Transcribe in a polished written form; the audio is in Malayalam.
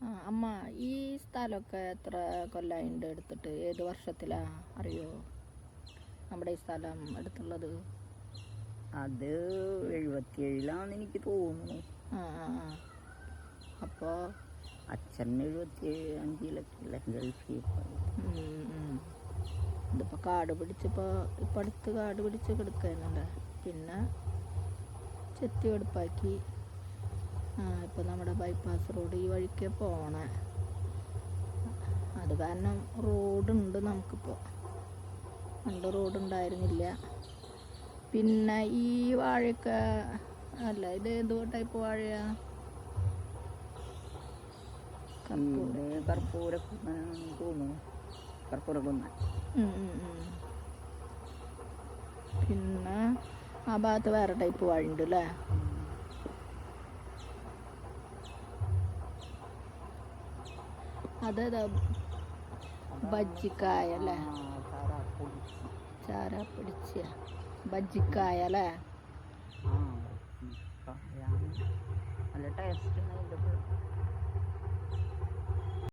ആ അമ്മ, ഈ സ്ഥലമൊക്കെ എത്ര കൊല്ലമായിട്ട് എടുത്തിട്ട്? ഏത് വർഷത്തിലാ അറിയോ നമ്മുടെ ഈ സ്ഥലം എടുത്തുള്ളത്? അത് 77 എനിക്ക് തോന്നുന്നു. ആ ആ ആ അപ്പോൾ അച്ഛൻ 75-ലൊക്കെ ഗൾഫിൽ പോയി. ഇതിപ്പോൾ കാട് പിടിച്ചിപ്പോൾ ഇപ്പം അടുത്ത് കാട് പിടിച്ച് കിടക്കുന്നുണ്ട്. പിന്നെ ചെത്തി വെടുപ്പാക്കി. ഇപ്പോൾ നമ്മുടെ ബൈപ്പാസ് റോഡ് ഈ വഴിക്ക് പോണേ. അത് കാരണം റോഡുണ്ട് നമുക്കിപ്പോൾ. പണ്ട് റോഡുണ്ടായിരുന്നില്ല. പിന്നെ ഈ വാഴയൊക്കെ അല്ല, ഇത് ഏത് ടൈപ്പ് വാഴയാ? കർപ്പൂരക്കുന്നാണെന്ന് തോന്നുന്നു. കർപ്പൂരക്കുന്നാൻ. പിന്നെ ആ ഭാഗത്ത് വേറെ ടൈപ്പ് വാഴയുണ്ട് അല്ലേ? അതേതാ? ബജ്ജിക്കായ അല്ലേ? ചാര പിടിച്ച ബജ്ജിക്കായ അല്ലേ? നല്ല ടേസ്റ്റ്.